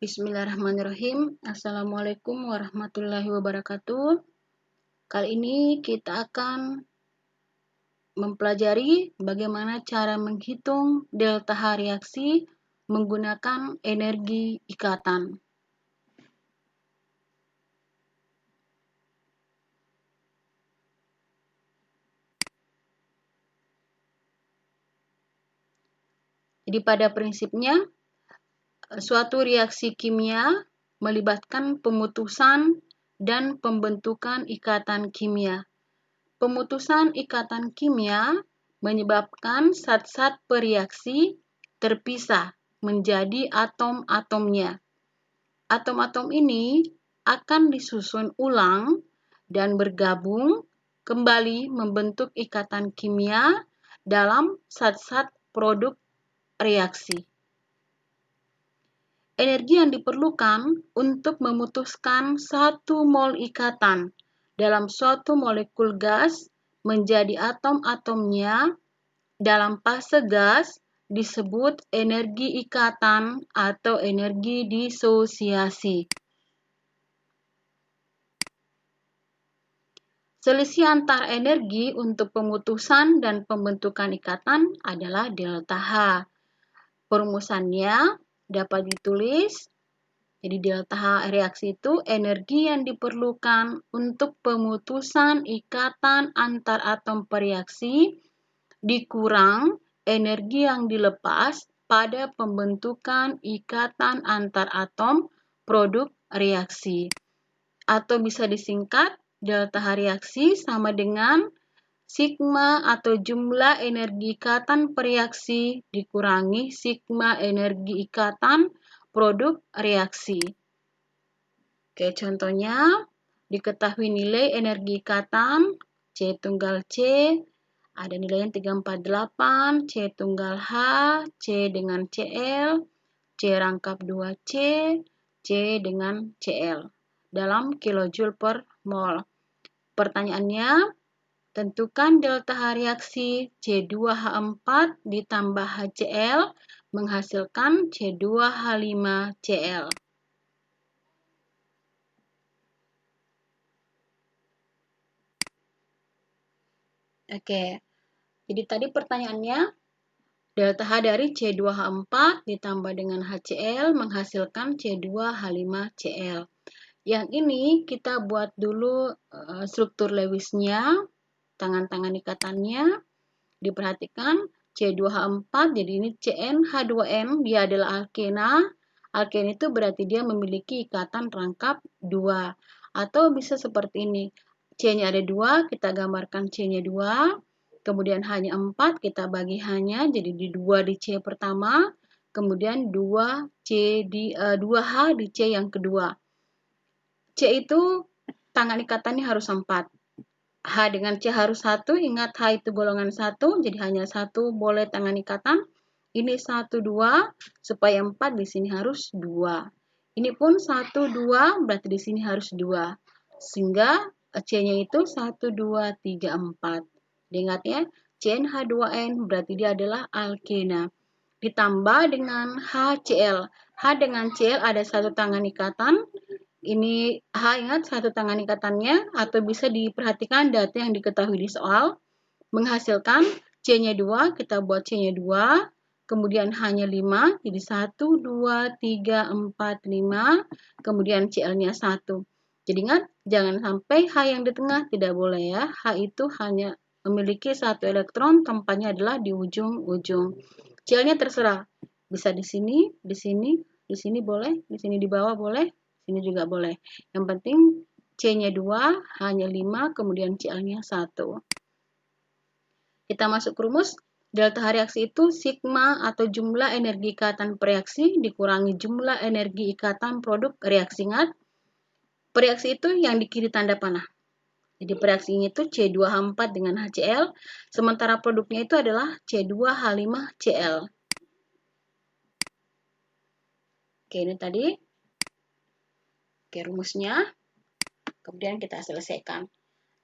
Bismillahirrahmanirrahim. Assalamualaikum warahmatullahi wabarakatuh. Kali ini kita akan mempelajari bagaimana cara menghitung delta H reaksi menggunakan energi ikatan. Jadi pada prinsipnya, suatu reaksi kimia melibatkan pemutusan dan pembentukan ikatan kimia. Pemutusan ikatan kimia menyebabkan zat-zat bereaksi terpisah menjadi atom-atomnya. Atom-atom ini akan disusun ulang dan bergabung kembali membentuk ikatan kimia dalam zat-zat produk reaksi. Energi yang diperlukan untuk memutuskan 1 mol ikatan dalam suatu molekul gas menjadi atom-atomnya dalam fase gas disebut energi ikatan atau energi disosiasi. Selisih antar energi untuk pemutusan dan pembentukan ikatan adalah delta H. Perumusannya dapat ditulis, jadi delta H reaksi itu energi yang diperlukan untuk pemutusan ikatan antar atom bereaksi dikurang energi yang dilepas pada pembentukan ikatan antar atom produk reaksi. Atau bisa disingkat, delta H reaksi sama dengan sigma atau jumlah energi ikatan bereaksi dikurangi sigma energi ikatan produk reaksi. Oke, contohnya diketahui nilai energi ikatan C tunggal C ada nilainya 348, C tunggal H, C dengan Cl, C rangkap 2C, C dengan Cl dalam kilojoule per mol. Pertanyaannya, tentukan delta H reaksi C2H4 ditambah HCl menghasilkan C2H5Cl. Oke, jadi tadi pertanyaannya, delta H dari C2H4 ditambah dengan HCl menghasilkan C2H5Cl. Yang ini kita buat dulu struktur Lewisnya, tangan-tangan ikatannya. Diperhatikan C2H4, jadi ini CnH2n, dia adalah alkena. Alkena itu berarti dia memiliki ikatan rangkap 2. Atau bisa seperti ini, C-nya ada 2, kita gambarkan C-nya 2. Kemudian H-nya 4, kita bagi H-nya, jadi di 2 di C pertama. Kemudian 2H di C yang kedua. C itu tangan ikatannya harus 4. H dengan C harus 1, ingat H itu golongan 1, jadi hanya 1 boleh tangan ikatan. Ini 1, 2, supaya 4 di sini harus 2. Ini pun 1, 2, berarti di sini harus 2. Sehingga C-nya itu 1, 2, 3, 4. Diingat ya, CnH2n berarti dia adalah alkena. Ditambah dengan HCl. H dengan Cl ada 1 tangan ikatan. Ini H, ingat 1 tangan ikatannya, atau bisa diperhatikan data yang diketahui di soal. Menghasilkan C-nya 2, kita buat C-nya 2, kemudian H-nya 5, jadi 1, 2, 3, 4, 5, kemudian Cl-nya 1. Jadi ingat, jangan sampai H yang di tengah, tidak boleh ya. H itu hanya memiliki 1 elektron, tempatnya adalah di ujung-ujung. Cl-nya terserah, bisa di sini, di sini boleh, di sini di bawah boleh, ini juga boleh. Yang penting C-nya 2, H-nya 5, kemudian Cl-nya 1. Kita masuk ke rumus. Delta H reaksi itu sigma atau jumlah energi ikatan bereaksi dikurangi jumlah energi ikatan produk reaksi. Ingat, bereaksi itu yang di kiri tanda panah. Jadi bereaksinya itu C2H4 dengan HCl, sementara produknya itu adalah C2H5Cl. Oke, ini tadi. Oke, rumusnya. Kemudian kita selesaikan.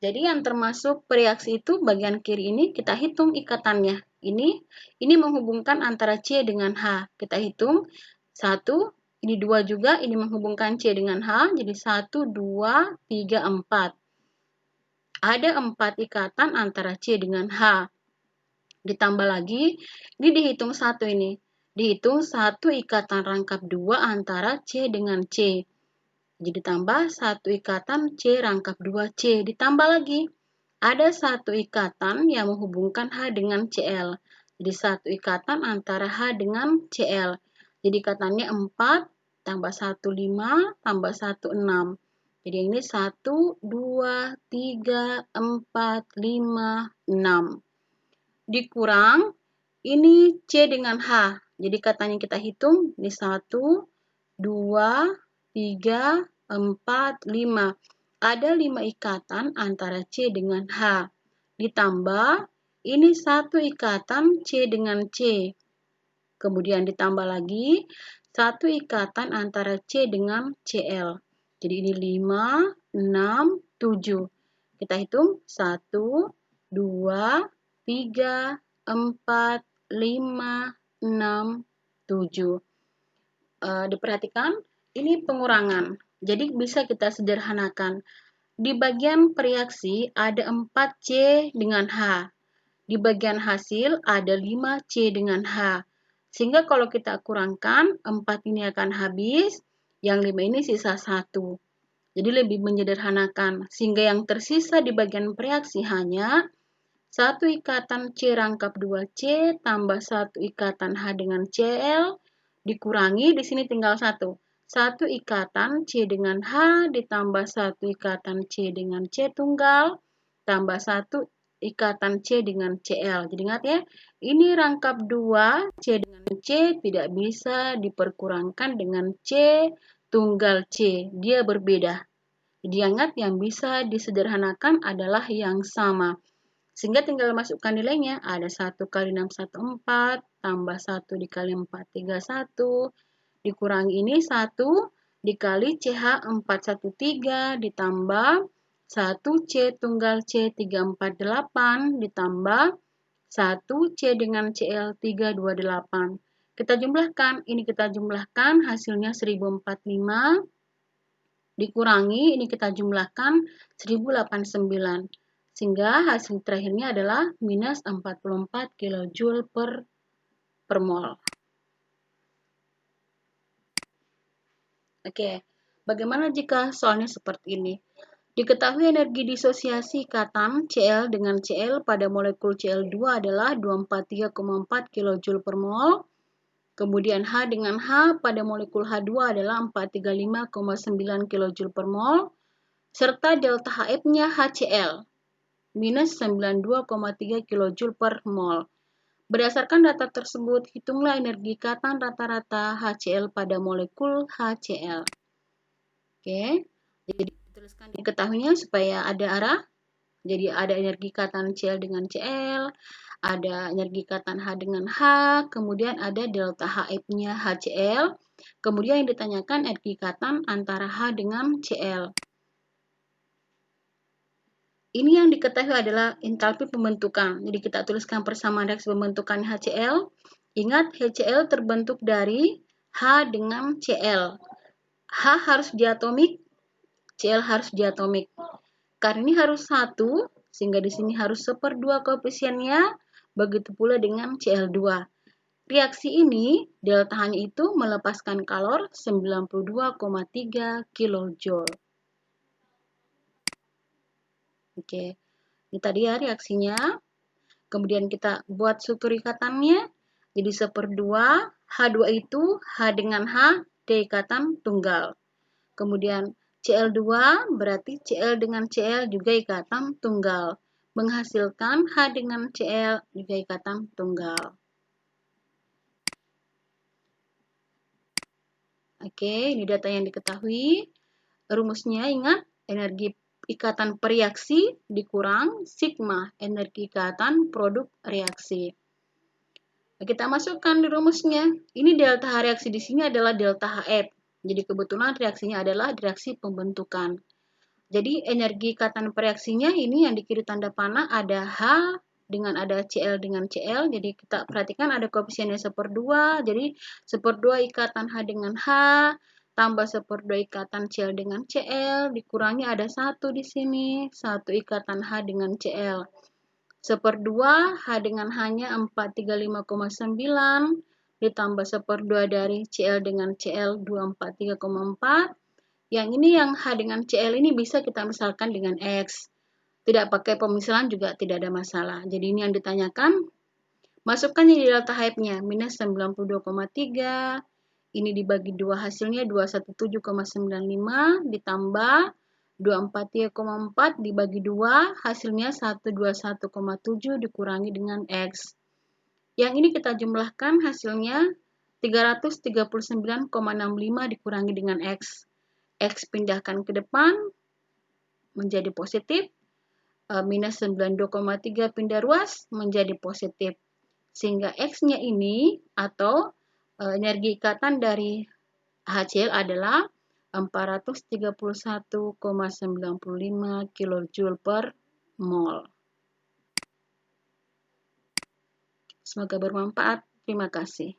Jadi yang termasuk bereaksi itu bagian kiri ini kita hitung ikatannya. Ini menghubungkan antara C dengan H. Kita hitung 1, Ini 2 juga, ini menghubungkan C dengan H, jadi 1, 2, 3, 4. Ada 4 ikatan antara C dengan H. Ditambah lagi, ini dihitung 1 ini. Dihitung 1 ikatan rangkap 2 antara C dengan C. Jadi ditambah 1 ikatan C rangkap 2C. Ditambah lagi, ada 1 ikatan yang menghubungkan H dengan Cl. Jadi 1 ikatan antara H dengan Cl. Jadi ikatannya 4, tambah 1, 5, tambah 1, 6. Jadi ini 1, 2, 3, 4, 5, 6. Dikurang, ini C dengan H. Jadi katanya kita hitung, ini 1, 2, 3, 4, 5. Ada 5 ikatan antara C dengan H. Ditambah, ini 1 ikatan C dengan C. Kemudian ditambah lagi, 1 ikatan antara C dengan Cl. Jadi ini 5, 6, 7. Kita hitung 1, 2, 3, 4, 5, 6, 7. Diperhatikan, ini pengurangan. Jadi bisa kita sederhanakan. Di bagian reaksi ada 4C dengan H. Di bagian hasil ada 5C dengan H. Sehingga kalau kita kurangkan, 4 ini akan habis, yang 5 ini sisa 1. Jadi lebih menyederhanakan, sehingga yang tersisa di bagian reaksi hanya 1 ikatan C rangkap 2C tambah 1 ikatan H dengan Cl, dikurangi, di sini tinggal 1. 1 ikatan C dengan H ditambah 1 ikatan C dengan C tunggal, tambah 1 ikatan C dengan Cl. Jadi ingat ya, ini rangkap 2 C dengan C tidak bisa diperkurangkan dengan C tunggal C. Dia berbeda. Jadi ingat, yang bisa disederhanakan adalah yang sama. Sehingga tinggal masukkan nilainya. Ada 1 kali 6, 1, 4. Tambah 1 dikali 4, 3, 1. Dikurangi ini 1 dikali CH 413 ditambah 1C tunggal C 348 ditambah 1C dengan CL 328. Kita jumlahkan, ini kita jumlahkan hasilnya 1045 dikurangi, ini kita jumlahkan 1089. Sehingga hasil terakhirnya adalah minus 44 kJ per mol. Oke, bagaimana jika soalnya seperti ini? Diketahui energi disosiasi ikatan Cl dengan Cl pada molekul Cl2 adalah 243,4 kJ per mol. Kemudian H dengan H pada molekul H2 adalah 435,9 kJ per mol. Serta delta HF-nya HCl minus 92,3 kJ per mol. Berdasarkan data tersebut, hitunglah energi ikatan rata-rata HCl pada molekul HCl. Oke, jadi dituliskan diketahuinya supaya ada arah. Jadi ada energi ikatan Cl dengan Cl, ada energi ikatan H dengan H, kemudian ada delta HF-nya HCl, kemudian yang ditanyakan energi ikatan antara H dengan Cl. Ini yang diketahui adalah entalpi pembentukan. Jadi kita tuliskan persamaan reaksi pembentukan HCl. Ingat, HCl terbentuk dari H dengan Cl. H harus diatomik, Cl harus diatomik. Karena ini harus 1, sehingga di sini harus 1/2 koefisiennya, begitu pula dengan Cl2. Reaksi ini, delta H-nya itu melepaskan kalor 92,3 kJ. Oke, ini tadi ya reaksinya. Kemudian kita buat struktur ikatannya. Jadi 1/2, H2 itu H dengan H, D ikatan tunggal. Kemudian Cl2 berarti Cl dengan Cl juga ikatan tunggal. Menghasilkan H dengan Cl juga ikatan tunggal. Oke, ini data yang diketahui. Rumusnya ingat, energi ikatan reaksi dikurang sigma energi ikatan produk reaksi. Kita masukkan di rumusnya. Ini delta H reaksi di sini adalah delta HF. Jadi kebetulan reaksinya adalah reaksi pembentukan. Jadi energi ikatan reaksinya ini yang di kiri tanda panah ada H dengan ada Cl dengan Cl, jadi kita perhatikan ada koefisiennya 1/2, jadi 1/2 ikatan H dengan H, tambah 1/2 ikatan Cl dengan Cl, dikurangi ada 1 di sini, 1 ikatan H dengan Cl. 1/2 H dengan H-nya 435,9 ditambah 1/2 dari Cl dengan Cl 243,4. Yang ini yang H dengan Cl ini bisa kita misalkan dengan X. Tidak pakai pemisalan juga tidak ada masalah. Jadi ini yang ditanyakan. Masukkan di delta H-nya minus 92,3. Ini dibagi 2 hasilnya 217,95 ditambah 243,4 dibagi 2 hasilnya 121,7 dikurangi dengan X. Yang ini kita jumlahkan hasilnya 339,65 dikurangi dengan X. X pindahkan ke depan menjadi positif, minus 92,3 pindah ruas menjadi positif. Sehingga X-nya ini atau energi ikatan dari HCl adalah 431,95 kJ per mol. Semoga bermanfaat. Terima kasih.